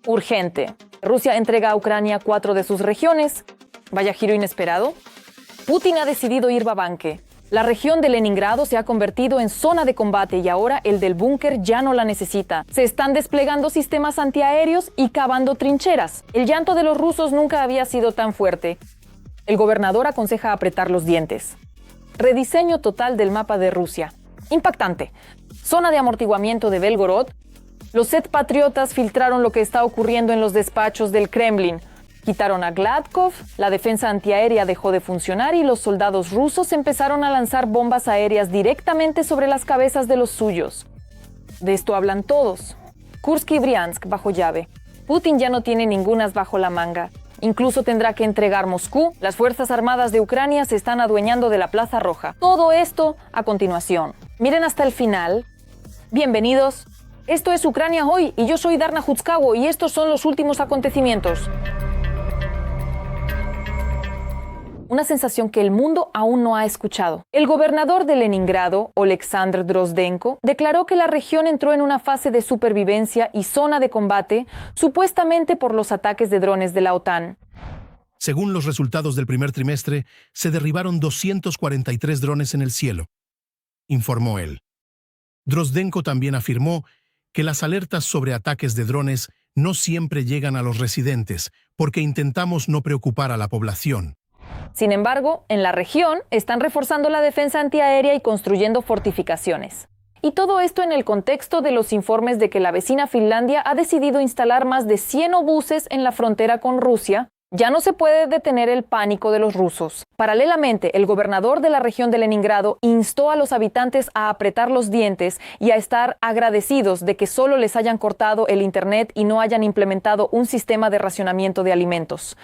Urgente. Rusia entrega a Ucrania 4 de sus regiones. Vaya giro inesperado. Putin ha decidido ir va-banque. La región de Leningrado se ha convertido en zona de combate y ahora el del búnker ya no la necesita. Se están desplegando sistemas antiaéreos y cavando trincheras. El llanto de los rusos nunca había sido tan fuerte. El gobernador aconseja apretar los dientes. Rediseño total del mapa de Rusia. Impactante. Zona de amortiguamiento de Belgorod. Los Set patriotas filtraron lo que está ocurriendo en los despachos del Kremlin. Quitaron a Gladkov, la defensa antiaérea dejó de funcionar y los soldados rusos empezaron a lanzar bombas aéreas directamente sobre las cabezas de los suyos. De esto hablan todos. Kursk y Briansk bajo llave. Putin ya no tiene ninguna as bajo la manga. Incluso tendrá que entregar Moscú. Las Fuerzas Armadas de Ucrania se están adueñando de la Plaza Roja. Todo esto a continuación. Miren hasta el final. Bienvenidos. Esto es Ucrania Hoy y yo soy Darna Hutskago y estos son los últimos acontecimientos. Una sensación que el mundo aún no ha escuchado. El gobernador de Leningrado, Oleksandr Drozdenko, declaró que la región entró en una fase de supervivencia y zona de combate, supuestamente por los ataques de drones de la OTAN. Según los resultados del primer trimestre, se derribaron 243 drones en el cielo, informó él. Drozdenko también afirmó que las alertas sobre ataques de drones no siempre llegan a los residentes, porque intentamos no preocupar a la población. Sin embargo, en la región están reforzando la defensa antiaérea y construyendo fortificaciones. Y todo esto en el contexto de los informes de que la vecina Finlandia ha decidido instalar más de 100 obuses en la frontera con Rusia. Ya no se puede detener el pánico de los rusos. Paralelamente, el gobernador de la región de Leningrado instó a los habitantes a apretar los dientes y a estar agradecidos de que solo les hayan cortado el internet y no hayan implementado un sistema de racionamiento de alimentos.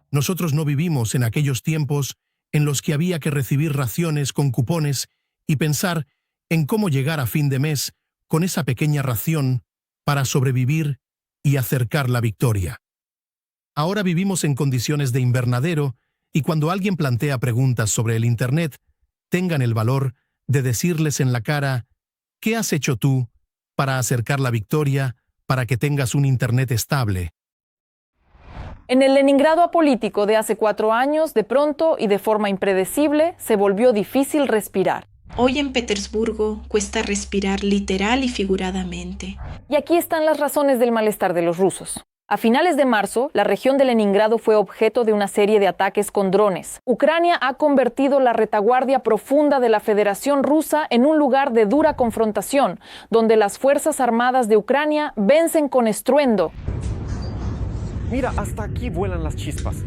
Nosotros no vivimos en aquellos tiempos en los que había que recibir raciones con cupones y pensar en cómo llegar a fin de mes con esa pequeña ración para sobrevivir y acercar la victoria. Ahora vivimos en condiciones de invernadero y cuando alguien plantea preguntas sobre el Internet, tengan el valor de decirles en la cara, ¿qué has hecho tú para acercar la victoria para que tengas un Internet estable? En el Leningrado apolítico de hace 4 años, de pronto y de forma impredecible, se volvió difícil respirar. Hoy en Petersburgo cuesta respirar literal y figuradamente. Y aquí están las razones del malestar de los rusos. A finales de marzo, la región de Leningrado fue objeto de una serie de ataques con drones. Ucrania ha convertido la retaguardia profunda de la Federación Rusa en un lugar de dura confrontación, donde las Fuerzas Armadas de Ucrania vencen con estruendo. Mira, hasta aquí vuelan las chispas.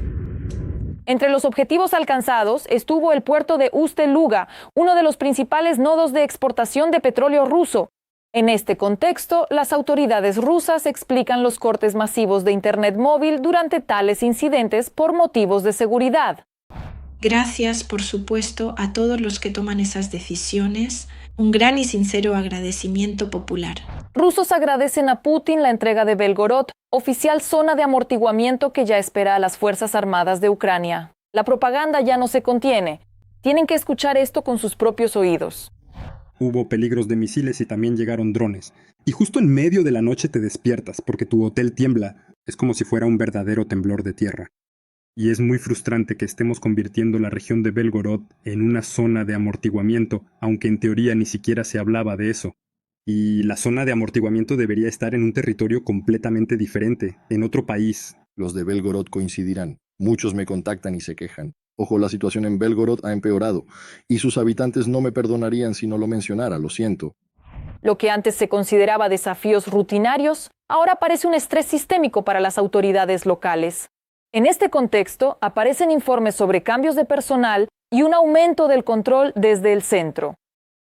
Entre los objetivos alcanzados estuvo el puerto de Ust-Luga, uno de los principales nodos de exportación de petróleo ruso. En este contexto, las autoridades rusas explican los cortes masivos de Internet móvil durante tales incidentes por motivos de seguridad. Gracias, por supuesto, a todos los que toman esas decisiones. Un gran y sincero agradecimiento popular. Rusos agradecen a Putin la entrega de Belgorod, oficial zona de amortiguamiento que ya espera a las Fuerzas Armadas de Ucrania. La propaganda ya no se contiene. Tienen que escuchar esto con sus propios oídos. Hubo peligros de misiles y también llegaron drones. Y justo en medio de la noche te despiertas porque tu hotel tiembla. Es como si fuera un verdadero temblor de tierra. Y es muy frustrante que estemos convirtiendo la región de Belgorod en una zona de amortiguamiento, aunque en teoría ni siquiera se hablaba de eso. Y la zona de amortiguamiento debería estar en un territorio completamente diferente, en otro país. Los de Belgorod coincidirán. Muchos me contactan y se quejan. Ojo, la situación en Belgorod ha empeorado, y sus habitantes no me perdonarían si no lo mencionara, lo siento. Lo que antes se consideraba desafíos rutinarios, ahora parece un estrés sistémico para las autoridades locales. En este contexto, aparecen informes sobre cambios de personal y un aumento del control desde el centro.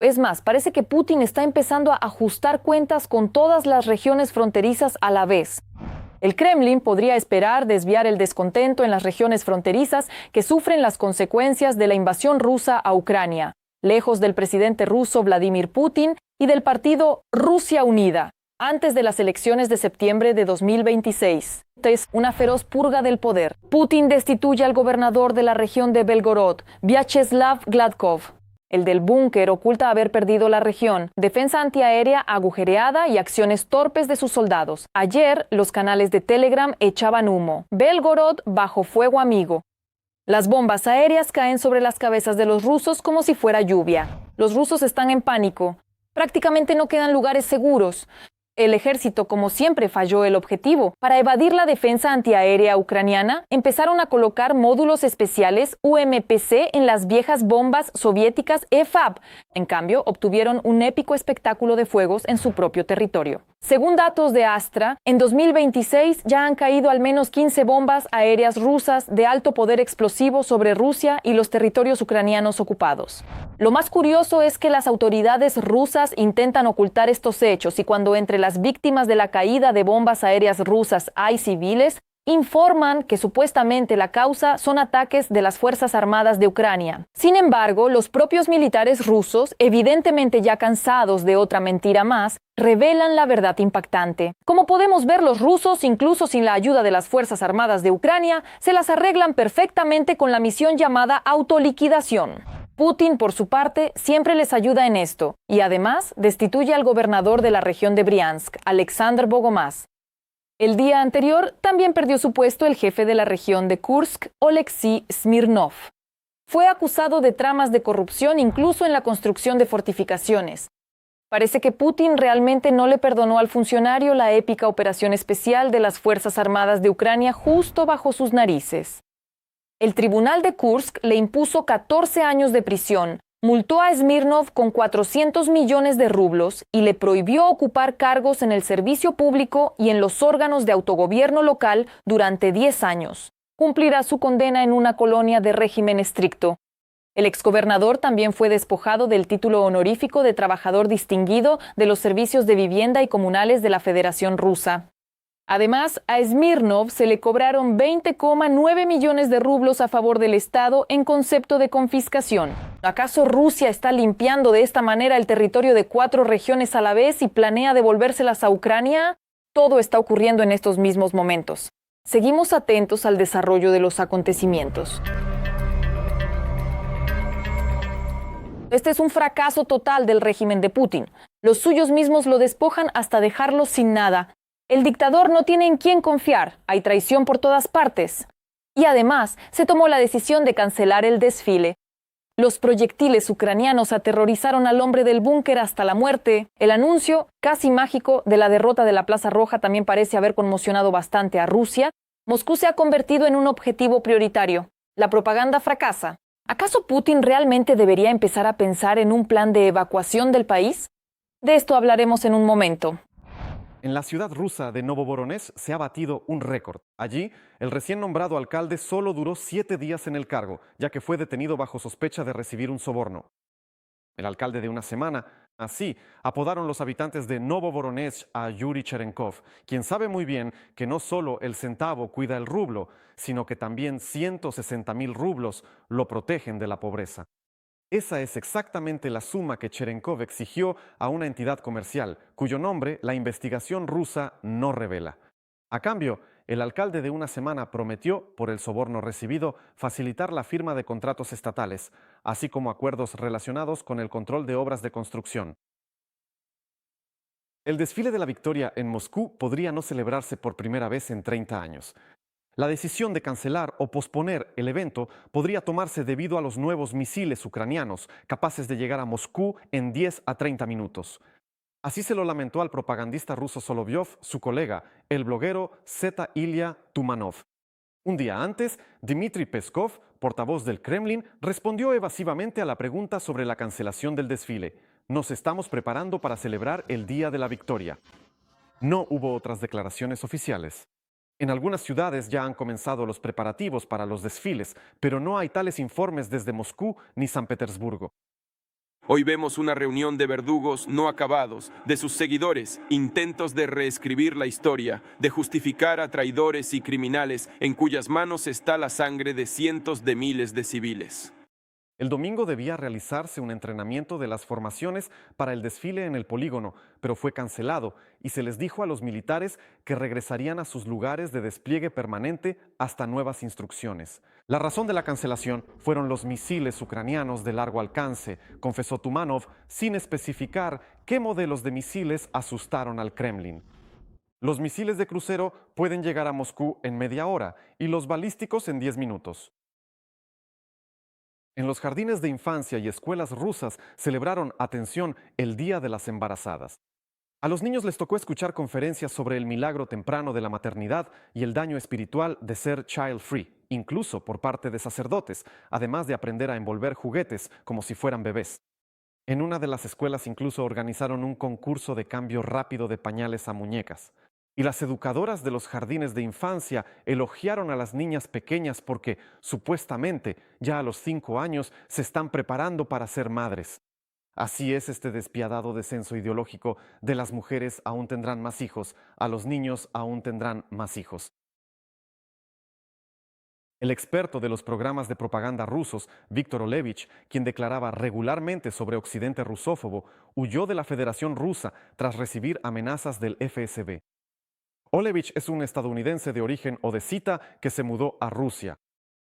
Es más, parece que Putin está empezando a ajustar cuentas con todas las regiones fronterizas a la vez. El Kremlin podría esperar desviar el descontento en las regiones fronterizas que sufren las consecuencias de la invasión rusa a Ucrania, lejos del presidente ruso Vladimir Putin y del partido Rusia Unida, antes de las elecciones de septiembre de 2026. Es una feroz purga del poder. Putin destituye al gobernador de la región de Belgorod, Vyacheslav Gladkov. El del búnker oculta haber perdido la región, defensa antiaérea agujereada y acciones torpes de sus soldados. Ayer, los canales de Telegram echaban humo. Belgorod bajo fuego amigo. Las bombas aéreas caen sobre las cabezas de los rusos como si fuera lluvia. Los rusos están en pánico. Prácticamente no quedan lugares seguros. El ejército, como siempre, falló el objetivo. Para evadir la defensa antiaérea ucraniana, empezaron a colocar módulos especiales UMPC en las viejas bombas soviéticas EFAB. En cambio, obtuvieron un épico espectáculo de fuegos en su propio territorio. Según datos de Astra, en 2026 ya han caído al menos 15 bombas aéreas rusas de alto poder explosivo sobre Rusia y los territorios ucranianos ocupados. Lo más curioso es que las autoridades rusas intentan ocultar estos hechos y cuando entre las víctimas de la caída de bombas aéreas rusas hay civiles, informan que supuestamente la causa son ataques de las Fuerzas Armadas de Ucrania. Sin embargo, los propios militares rusos, evidentemente ya cansados de otra mentira más, revelan la verdad impactante. Como podemos ver, los rusos, incluso sin la ayuda de las Fuerzas Armadas de Ucrania, se las arreglan perfectamente con la misión llamada autoliquidación. Putin, por su parte, siempre les ayuda en esto, y además destituye al gobernador de la región de Briansk, Alexander Bogomaz. El día anterior también perdió su puesto el jefe de la región de Kursk, Oleksiy Smirnov. Fue acusado de tramas de corrupción incluso en la construcción de fortificaciones. Parece que Putin realmente no le perdonó al funcionario la épica operación especial de las Fuerzas Armadas de Ucrania justo bajo sus narices. El tribunal de Kursk le impuso 14 años de prisión, multó a Smirnov con 400 millones de rublos y le prohibió ocupar cargos en el servicio público y en los órganos de autogobierno local durante 10 años. Cumplirá su condena en una colonia de régimen estricto. El exgobernador también fue despojado del título honorífico de trabajador distinguido de los servicios de vivienda y comunales de la Federación Rusa. Además, a Smirnov se le cobraron 20,9 millones de rublos a favor del Estado en concepto de confiscación. ¿Acaso Rusia está limpiando de esta manera el territorio de 4 regiones a la vez y planea devolvérselas a Ucrania? Todo está ocurriendo en estos mismos momentos. Seguimos atentos al desarrollo de los acontecimientos. Este es un fracaso total del régimen de Putin. Los suyos mismos lo despojan hasta dejarlo sin nada. El dictador no tiene en quién confiar, hay traición por todas partes. Y además, se tomó la decisión de cancelar el desfile. Los proyectiles ucranianos aterrorizaron al hombre del búnker hasta la muerte. El anuncio, casi mágico, de la derrota de la Plaza Roja también parece haber conmocionado bastante a Rusia. Moscú se ha convertido en un objetivo prioritario. La propaganda fracasa. ¿Acaso Putin realmente debería empezar a pensar en un plan de evacuación del país? De esto hablaremos en un momento. En la ciudad rusa de Novovoronezh se ha batido un récord. Allí, el recién nombrado alcalde solo duró 7 días en el cargo, ya que fue detenido bajo sospecha de recibir un soborno. El alcalde de una semana, así apodaron los habitantes de Novovoronezh a Yuri Cherenkov, quien sabe muy bien que no solo el centavo cuida el rublo, sino que también 160.000 rublos lo protegen de la pobreza. Esa es exactamente la suma que Cherenkov exigió a una entidad comercial, cuyo nombre la investigación rusa no revela. A cambio, el alcalde de una semana prometió, por el soborno recibido, facilitar la firma de contratos estatales, así como acuerdos relacionados con el control de obras de construcción. El desfile de la victoria en Moscú podría no celebrarse por primera vez en 30 años. La decisión de cancelar o posponer el evento podría tomarse debido a los nuevos misiles ucranianos, capaces de llegar a Moscú en 10 a 30 minutos. Así se lo lamentó al propagandista ruso Solovyov su colega, el bloguero Zeta Ilya Tumanov. Un día antes, Dmitry Peskov, portavoz del Kremlin, respondió evasivamente a la pregunta sobre la cancelación del desfile. Nos estamos preparando para celebrar el Día de la Victoria. No hubo otras declaraciones oficiales. En algunas ciudades ya han comenzado los preparativos para los desfiles, pero no hay tales informes desde Moscú ni San Petersburgo. Hoy vemos una reunión de verdugos no acabados, de sus seguidores, intentos de reescribir la historia, de justificar a traidores y criminales en cuyas manos está la sangre de cientos de miles de civiles. El domingo debía realizarse un entrenamiento de las formaciones para el desfile en el polígono, pero fue cancelado y se les dijo a los militares que regresarían a sus lugares de despliegue permanente hasta nuevas instrucciones. La razón de la cancelación fueron los misiles ucranianos de largo alcance, confesó Tumanov, sin especificar qué modelos de misiles asustaron al Kremlin. Los misiles de crucero pueden llegar a Moscú en media hora y los balísticos en 10 minutos. En los jardines de infancia y escuelas rusas celebraron, atención, el Día de las Embarazadas. A los niños les tocó escuchar conferencias sobre el milagro temprano de la maternidad y el daño espiritual de ser child free, incluso por parte de sacerdotes, además de aprender a envolver juguetes como si fueran bebés. En una de las escuelas incluso organizaron un concurso de cambio rápido de pañales a muñecas. Y las educadoras de los jardines de infancia elogiaron a las niñas pequeñas porque, supuestamente, ya a los 5 años se están preparando para ser madres. Así es este despiadado descenso ideológico de las mujeres aún tendrán más hijos, a los niños aún tendrán más hijos. El experto de los programas de propaganda rusos, Víctor Olevich, quien declaraba regularmente sobre Occidente rusófobo, huyó de la Federación Rusa tras recibir amenazas del FSB. Olevich es un estadounidense de origen odesita que se mudó a Rusia.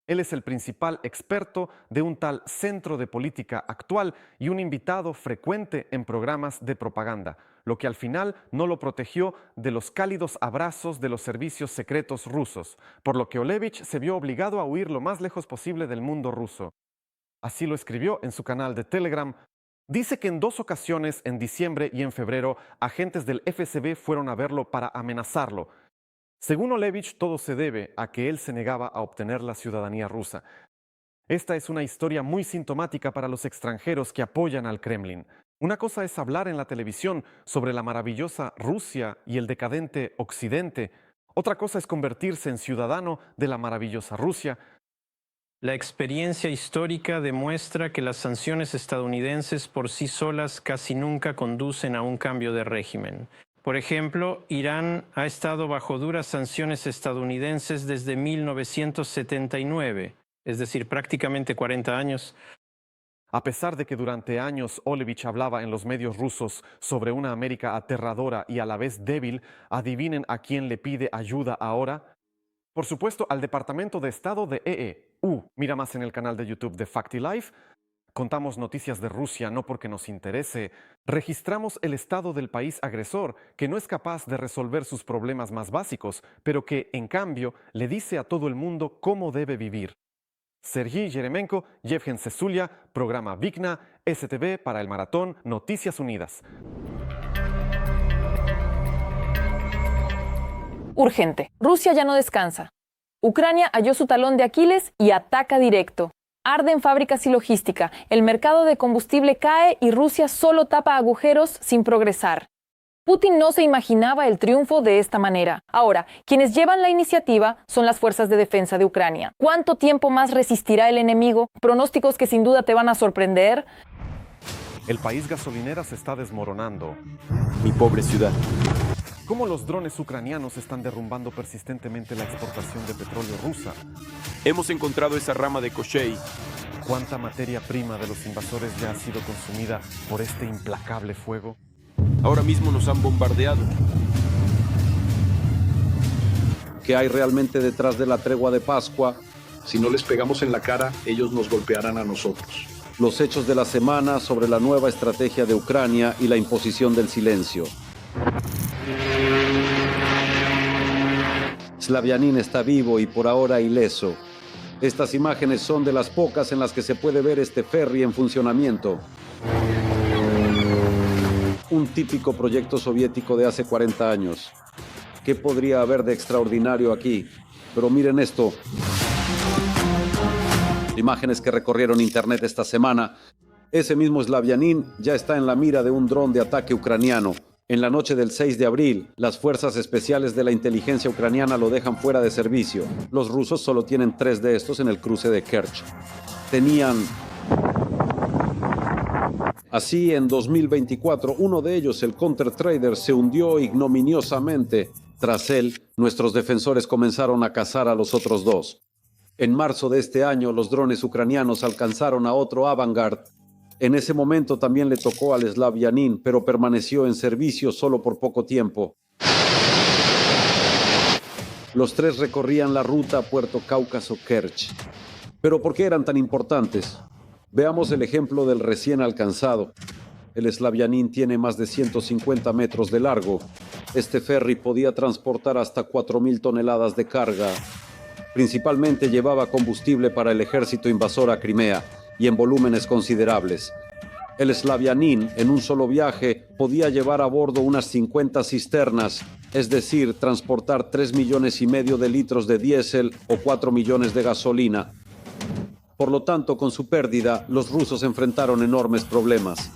Él es el principal experto de un tal Centro de Política Actual y un invitado frecuente en programas de propaganda, lo que al final no lo protegió de los cálidos abrazos de los servicios secretos rusos, por lo que Olevich se vio obligado a huir lo más lejos posible del mundo ruso. Así lo escribió en su canal de Telegram. Dice que en 2 ocasiones, en diciembre y en febrero, agentes del FSB fueron a verlo para amenazarlo. Según Olevich, todo se debe a que él se negaba a obtener la ciudadanía rusa. Esta es una historia muy sintomática para los extranjeros que apoyan al Kremlin. Una cosa es hablar en la televisión sobre la maravillosa Rusia y el decadente Occidente. Otra cosa es convertirse en ciudadano de la maravillosa Rusia. La experiencia histórica demuestra que las sanciones estadounidenses por sí solas casi nunca conducen a un cambio de régimen. Por ejemplo, Irán ha estado bajo duras sanciones estadounidenses desde 1979, es decir, prácticamente 40 años. A pesar de que durante años Olevich hablaba en los medios rusos sobre una América aterradora y a la vez débil, adivinen a quién le pide ayuda ahora. Por supuesto, al Departamento de Estado de EE. Mira más en el canal de YouTube de Facti Life. Contamos noticias de Rusia no porque nos interese. Registramos el estado del país agresor, que no es capaz de resolver sus problemas más básicos, pero que, en cambio, le dice a todo el mundo cómo debe vivir. Sergei Yeremenko, Yevgen Sesulia, programa Vigna, STV para el Maratón, Noticias Unidas. Urgente. Rusia ya no descansa. Ucrania halló su talón de Aquiles y ataca directo. Arden fábricas y logística, el mercado de combustible cae y Rusia solo tapa agujeros sin progresar. Putin no se imaginaba el triunfo de esta manera. Ahora, quienes llevan la iniciativa son las fuerzas de defensa de Ucrania. ¿Cuánto tiempo más resistirá el enemigo? Pronósticos que sin duda te van a sorprender. El país gasolinera se está desmoronando. Mi pobre ciudad. ¿Cómo los drones ucranianos están derrumbando persistentemente la exportación de petróleo rusa? Hemos encontrado esa rama de Koshei. ¿Cuánta materia prima de los invasores ya ha sido consumida por este implacable fuego? Ahora mismo nos han bombardeado. ¿Qué hay realmente detrás de la tregua de Pascua? Si no les pegamos en la cara, ellos nos golpearán a nosotros. Los hechos de la semana sobre la nueva estrategia de Ucrania y la imposición del silencio. Slavianin está vivo y por ahora ileso. Estas imágenes son de las pocas en las que se puede ver este ferry en funcionamiento. Un típico proyecto soviético de hace 40 años. ¿Qué podría haber de extraordinario aquí? Pero miren esto. Imágenes que recorrieron internet esta semana. Ese mismo Slavianin ya está en la mira de un dron de ataque ucraniano. En la noche del 6 de abril, las fuerzas especiales de la inteligencia ucraniana lo dejan fuera de servicio. Los rusos solo tienen 3 de estos en el cruce de Kerch. Así, en 2024, uno de ellos, el Counter-Trader, se hundió ignominiosamente. Tras él, nuestros defensores comenzaron a cazar a los otros 2. En marzo de este año, los drones ucranianos alcanzaron a otro Avangard. En ese momento también le tocó al Slavyanin, pero permaneció en servicio solo por poco tiempo. Los tres recorrían la ruta Puerto Cáucaso-Kerch. ¿Pero por qué eran tan importantes? Veamos el ejemplo del recién alcanzado. El Slavyanin tiene más de 150 metros de largo. Este ferry podía transportar hasta 4.000 toneladas de carga. Principalmente llevaba combustible para el ejército invasor a Crimea y en volúmenes considerables. El Slavyanin, en un solo viaje, podía llevar a bordo unas 50 cisternas, es decir, transportar 3,5 millones de litros de diésel o 4 millones de gasolina. Por lo tanto, con su pérdida, los rusos enfrentaron enormes problemas.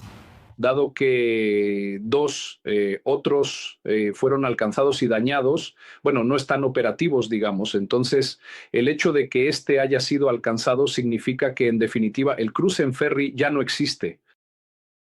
Dado que dos otros fueron alcanzados y dañados, bueno, no están operativos, digamos. Entonces, el hecho de que este haya sido alcanzado significa que, en definitiva, el cruce en ferry ya no existe.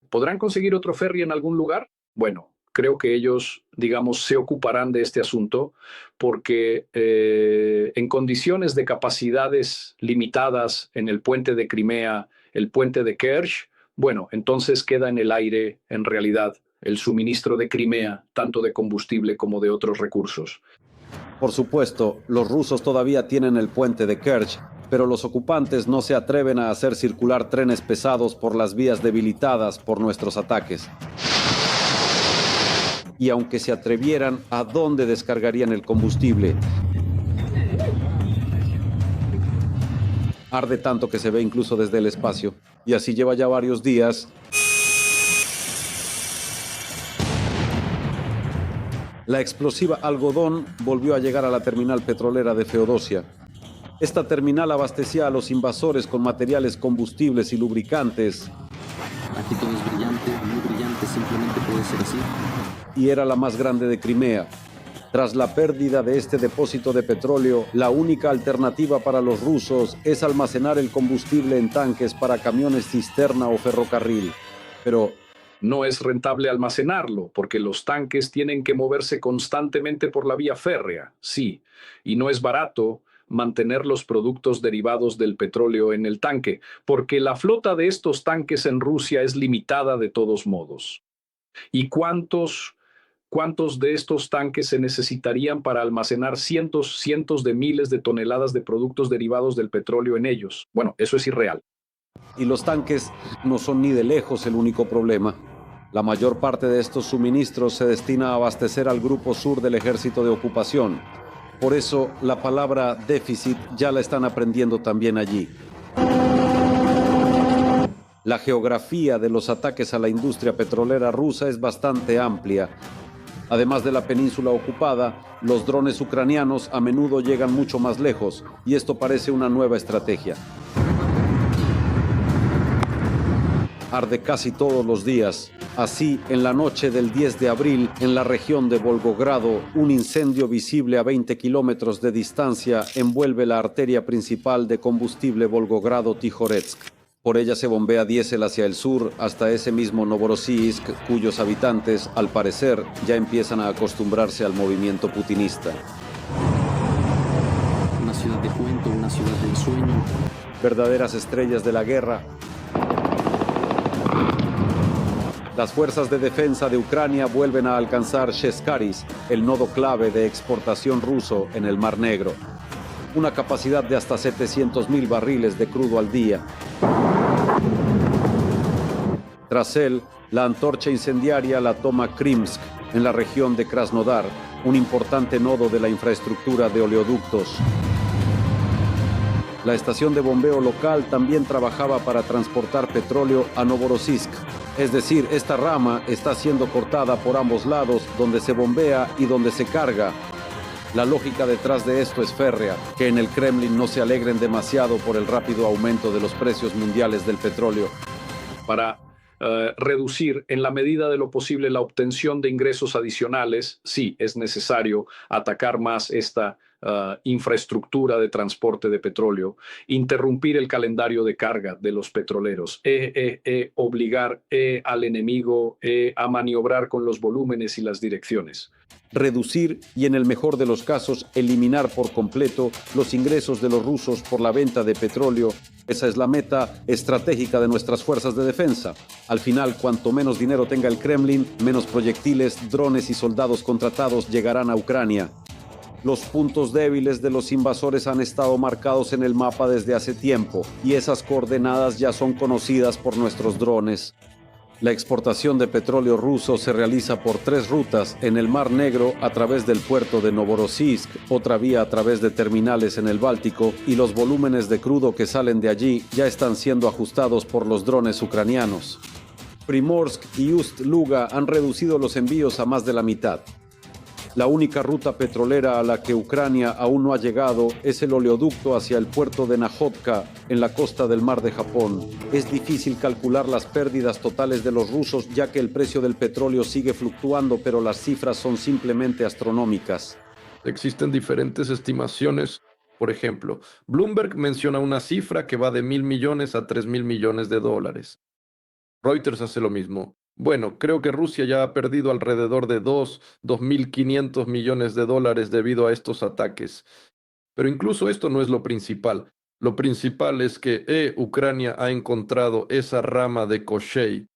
¿Podrán conseguir otro ferry en algún lugar? Bueno, creo que ellos, digamos, se ocuparán de este asunto porque en condiciones de capacidades limitadas en el puente de Crimea, el puente de Kerch, bueno, entonces queda en el aire, en realidad, el suministro de Crimea, tanto de combustible como de otros recursos. Por supuesto, los rusos todavía tienen el puente de Kerch, pero los ocupantes no se atreven a hacer circular trenes pesados por las vías debilitadas por nuestros ataques. Y aunque se atrevieran, ¿a dónde descargarían el combustible? Arde tanto que se ve incluso desde el espacio, y así lleva ya varios días. La explosiva Algodón volvió a llegar a la terminal petrolera de Feodosia. Esta terminal abastecía a los invasores con materiales combustibles y lubricantes. Aquí todo es brillante, muy brillante, simplemente puede ser así. Y era la más grande de Crimea. Tras la pérdida de este depósito de petróleo, la única alternativa para los rusos es almacenar el combustible en tanques para camiones cisterna o ferrocarril. Pero no es rentable almacenarlo, porque los tanques tienen que moverse constantemente por la vía férrea, sí, y no es barato mantener los productos derivados del petróleo en el tanque, porque la flota de estos tanques en Rusia es limitada de todos modos. ¿Y cuántos de estos tanques se necesitarían para almacenar cientos de miles de toneladas de productos derivados del petróleo en ellos? Bueno, eso es irreal. Y los tanques no son ni de lejos el único problema. La mayor parte de estos suministros se destina a abastecer al grupo sur del ejército de ocupación. Por eso, la palabra déficit ya la están aprendiendo también allí. La geografía de los ataques a la industria petrolera rusa es bastante amplia. Además de la península ocupada, los drones ucranianos a menudo llegan mucho más lejos, y esto parece una nueva estrategia. Arde casi todos los días. Así, en la noche del 10 de abril, en la región de Volgogrado, un incendio visible a 20 kilómetros de distancia envuelve la arteria principal de combustible Volgogrado-Tijoretsk. Por ella se bombea diésel hacia el sur hasta ese mismo Novorossiysk, cuyos habitantes, al parecer, ya empiezan a acostumbrarse al movimiento putinista. Una ciudad de cuento, una ciudad de ensueño. Verdaderas estrellas de la guerra. Las fuerzas de defensa de Ucrania vuelven a alcanzar Shescaris, el nodo clave de exportación ruso en el Mar Negro. Una capacidad de hasta 700,000 barriles de crudo al día. Tras él, la antorcha incendiaria la toma Krimsk, en la región de Krasnodar, un importante nodo de la infraestructura de oleoductos. La estación de bombeo local también trabajaba para transportar petróleo a Novorossiysk. Es decir, esta rama está siendo cortada por ambos lados, donde se bombea y donde se carga. La lógica detrás de esto es férrea, que en el Kremlin no se alegren demasiado por el rápido aumento de los precios mundiales del petróleo. Para reducir en la medida de lo posible la obtención de ingresos adicionales, sí es necesario atacar más esta infraestructura de transporte de petróleo, interrumpir el calendario de carga de los petroleros, obligar al enemigo a maniobrar con los volúmenes y las direcciones. Reducir y, en el mejor de los casos, eliminar por completo los ingresos de los rusos por la venta de petróleo. Esa es la meta estratégica de nuestras fuerzas de defensa. Al final, cuanto menos dinero tenga el Kremlin, menos proyectiles, drones y soldados contratados llegarán a Ucrania. Los puntos débiles de los invasores han estado marcados en el mapa desde hace tiempo, y esas coordenadas ya son conocidas por nuestros drones. La exportación de petróleo ruso se realiza por 3 rutas: en el Mar Negro a través del puerto de Novorossiysk, otra vía a través de terminales en el Báltico, y los volúmenes de crudo que salen de allí ya están siendo ajustados por los drones ucranianos. Primorsk y Ust-Luga han reducido los envíos a más de la mitad. La única ruta petrolera a la que Ucrania aún no ha llegado es el oleoducto hacia el puerto de Nakhodka, en la costa del Mar de Japón. Es difícil calcular las pérdidas totales de los rusos, ya que el precio del petróleo sigue fluctuando, pero las cifras son simplemente astronómicas. Existen diferentes estimaciones. Por ejemplo, Bloomberg menciona una cifra que va de 1.000 millones a 3.000 millones de dólares. Reuters hace lo mismo. Bueno, creo que Rusia ya ha perdido alrededor de 2.500 millones de dólares debido a estos ataques. Pero incluso esto no es lo principal. Lo principal es que Ucrania ha encontrado esa rama de Koshei.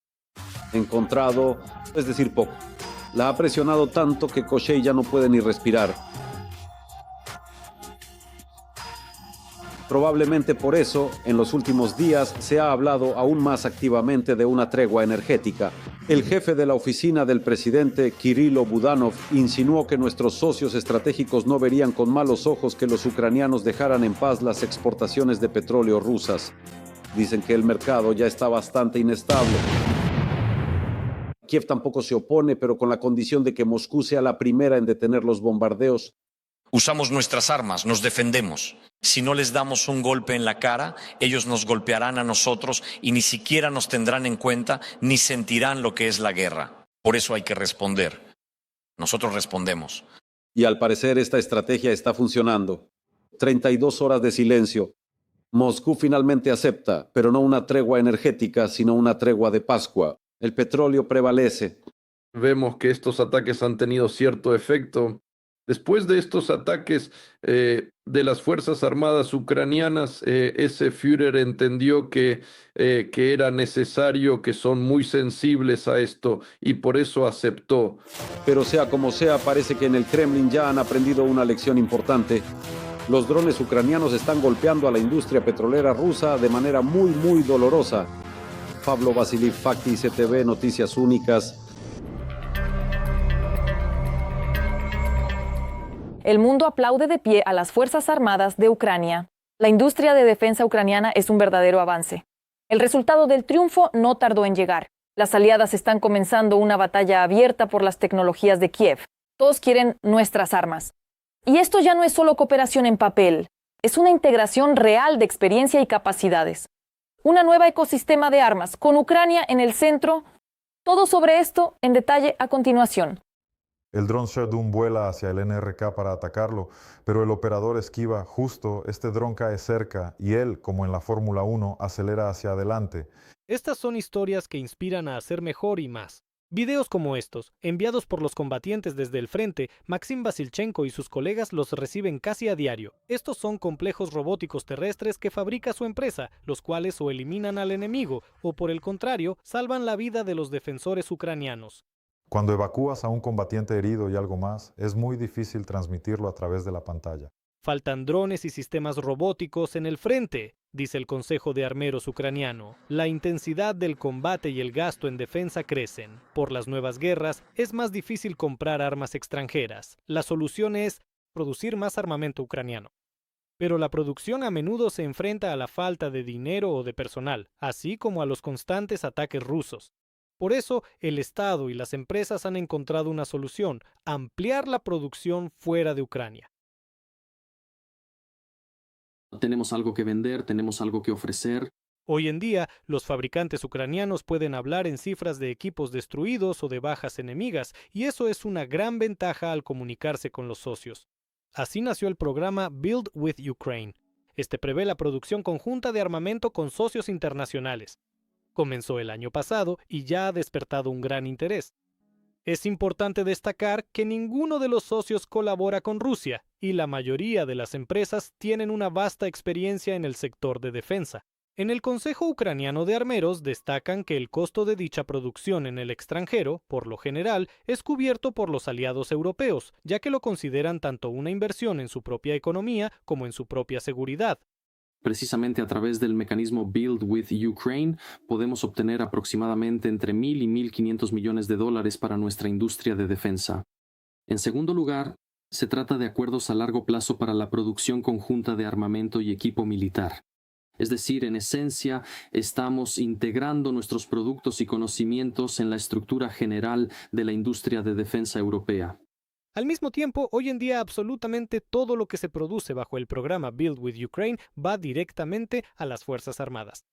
Encontrado, es decir, poco. La ha presionado tanto que Koshei ya no puede ni respirar. Probablemente por eso, en los últimos días se ha hablado aún más activamente de una tregua energética. El jefe de la oficina del presidente, Kirilo Budanov, insinuó que nuestros socios estratégicos no verían con malos ojos que los ucranianos dejaran en paz las exportaciones de petróleo rusas. Dicen que el mercado ya está bastante inestable. Kiev tampoco se opone, pero con la condición de que Moscú sea la primera en detener los bombardeos. Usamos nuestras armas, nos defendemos. Si no les damos un golpe en la cara, ellos nos golpearán a nosotros y ni siquiera nos tendrán en cuenta ni sentirán lo que es la guerra. Por eso hay que responder. Nosotros respondemos. Y al parecer esta estrategia está funcionando. 32 horas de silencio. Moscú finalmente acepta, pero no una tregua energética, sino una tregua de Pascua. El petróleo prevalece. Vemos que estos ataques han tenido cierto efecto. Después de estos ataques de las Fuerzas Armadas ucranianas, ese Führer entendió que era necesario, que son muy sensibles a esto, y por eso aceptó. Pero sea como sea, parece que en el Kremlin ya han aprendido una lección importante. Los drones ucranianos están golpeando a la industria petrolera rusa de manera muy dolorosa. Pablo Vasiliv, Fakti, CTV, Noticias Únicas. El mundo aplaude de pie a las Fuerzas Armadas de Ucrania. La industria de defensa ucraniana es un verdadero avance. El resultado del triunfo no tardó en llegar. Las aliadas están comenzando una batalla abierta por las tecnologías de Kiev. Todos quieren nuestras armas. Y esto ya no es solo cooperación en papel, es una integración real de experiencia y capacidades. Una nueva ecosistema de armas, con Ucrania en el centro. Todo sobre esto en detalle a continuación. El dron Sherdun vuela hacia el NRK para atacarlo, pero el operador esquiva justo, este dron cae cerca y él, como en la Fórmula 1, acelera hacia adelante. Estas son historias que inspiran a hacer mejor y más. Videos como estos, enviados por los combatientes desde el frente, Maxim Vasilchenko y sus colegas los reciben casi a diario. Estos son complejos robóticos terrestres que fabrica su empresa, los cuales o eliminan al enemigo o, por el contrario, salvan la vida de los defensores ucranianos. Cuando evacúas a un combatiente herido y algo más, es muy difícil transmitirlo a través de la pantalla. Faltan drones y sistemas robóticos en el frente, dice el Consejo de Armeros ucraniano. La intensidad del combate y el gasto en defensa crecen. Por las nuevas guerras, es más difícil comprar armas extranjeras. La solución es producir más armamento ucraniano. Pero la producción a menudo se enfrenta a la falta de dinero o de personal, así como a los constantes ataques rusos. Por eso, el Estado y las empresas han encontrado una solución: ampliar la producción fuera de Ucrania. Tenemos algo que vender, tenemos algo que ofrecer. Hoy en día, los fabricantes ucranianos pueden hablar en cifras de equipos destruidos o de bajas enemigas, y eso es una gran ventaja al comunicarse con los socios. Así nació el programa Build with Ukraine. Este prevé la producción conjunta de armamento con socios internacionales. Comenzó el año pasado y ya ha despertado un gran interés. Es importante destacar que ninguno de los socios colabora con Rusia y la mayoría de las empresas tienen una vasta experiencia en el sector de defensa. En el Consejo Ucraniano de Armeros destacan que el costo de dicha producción en el extranjero, por lo general, es cubierto por los aliados europeos, ya que lo consideran tanto una inversión en su propia economía como en su propia seguridad. Precisamente a través del mecanismo Build with Ukraine podemos obtener aproximadamente entre 1.000 y 1.500 millones de dólares para nuestra industria de defensa. En segundo lugar, se trata de acuerdos a largo plazo para la producción conjunta de armamento y equipo militar. Es decir, en esencia, estamos integrando nuestros productos y conocimientos en la estructura general de la industria de defensa europea. Al mismo tiempo, hoy en día absolutamente todo lo que se produce bajo el programa Build with Ukraine va directamente a las Fuerzas Armadas.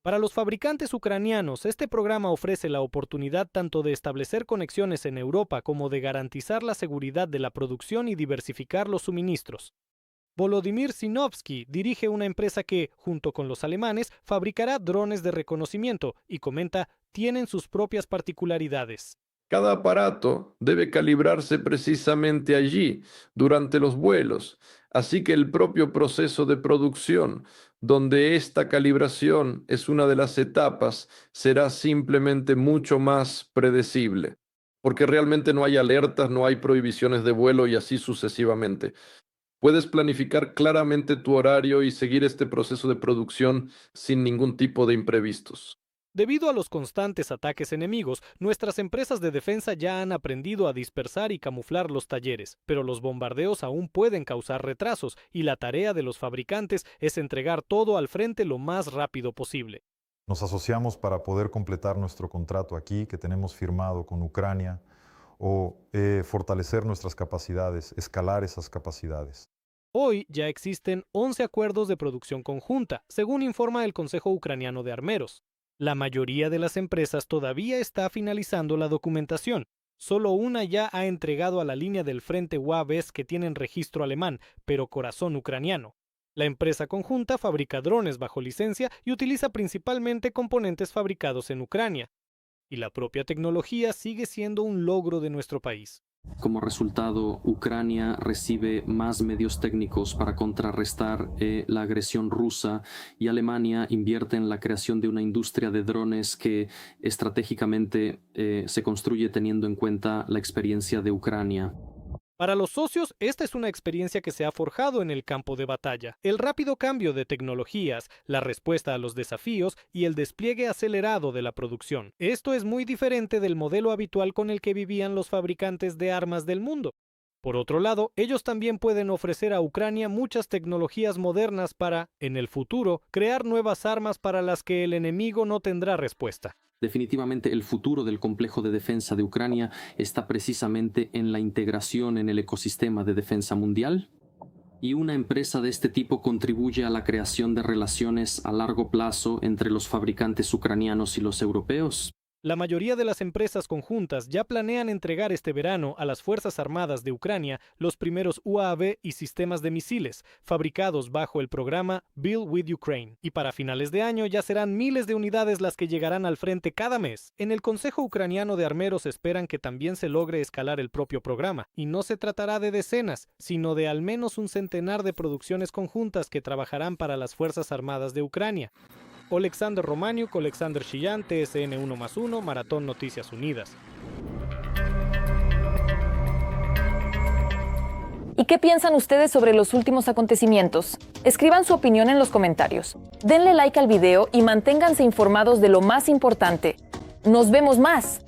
Para los fabricantes ucranianos, este programa ofrece la oportunidad tanto de establecer conexiones en Europa como de garantizar la seguridad de la producción y diversificar los suministros. Volodymyr Zinovsky dirige una empresa que, junto con los alemanes, fabricará drones de reconocimiento y comenta, tienen sus propias particularidades. Cada aparato debe calibrarse precisamente allí, durante los vuelos, así que el propio proceso de producción, donde esta calibración es una de las etapas, será simplemente mucho más predecible, porque realmente no hay alertas, no hay prohibiciones de vuelo y así sucesivamente. Puedes planificar claramente tu horario y seguir este proceso de producción sin ningún tipo de imprevistos. Debido a los constantes ataques enemigos, nuestras empresas de defensa ya han aprendido a dispersar y camuflar los talleres, pero los bombardeos aún pueden causar retrasos y la tarea de los fabricantes es entregar todo al frente lo más rápido posible. Nos asociamos para poder completar nuestro contrato aquí que tenemos firmado con Ucrania o fortalecer nuestras capacidades, escalar esas capacidades. Hoy ya existen 11 acuerdos de producción conjunta, según informa el Consejo Ucraniano de Armeros. La mayoría de las empresas todavía está finalizando la documentación. Solo una ya ha entregado a la línea del frente UAVs que tienen registro alemán, pero corazón ucraniano. La empresa conjunta fabrica drones bajo licencia y utiliza principalmente componentes fabricados en Ucrania. Y la propia tecnología sigue siendo un logro de nuestro país. Como resultado, Ucrania recibe más medios técnicos para contrarrestar la agresión rusa y Alemania invierte en la creación de una industria de drones que estratégicamente se construye teniendo en cuenta la experiencia de Ucrania. Para los socios, esta es una experiencia que se ha forjado en el campo de batalla. El rápido cambio de tecnologías, la respuesta a los desafíos y el despliegue acelerado de la producción. Esto es muy diferente del modelo habitual con el que vivían los fabricantes de armas del mundo. Por otro lado, ellos también pueden ofrecer a Ucrania muchas tecnologías modernas para, en el futuro, crear nuevas armas para las que el enemigo no tendrá respuesta. Definitivamente el futuro del complejo de defensa de Ucrania está precisamente en la integración en el ecosistema de defensa mundial. Y una empresa de este tipo contribuye a la creación de relaciones a largo plazo entre los fabricantes ucranianos y los europeos. La mayoría de las empresas conjuntas ya planean entregar este verano a las Fuerzas Armadas de Ucrania los primeros UAV y sistemas de misiles, fabricados bajo el programa Build with Ukraine. Y para finales de año ya serán miles de unidades las que llegarán al frente cada mes. En el Consejo Ucraniano de Armeros esperan que también se logre escalar el propio programa. Y no se tratará de decenas, sino de al menos un centenar de producciones conjuntas que trabajarán para las Fuerzas Armadas de Ucrania. Alexander Romaniuk, Alexander Chillán, TSN 1+1, Maratón Noticias Unidas. ¿Y qué piensan ustedes sobre los últimos acontecimientos? Escriban su opinión en los comentarios. Denle like al video y manténganse informados de lo más importante. ¡Nos vemos más!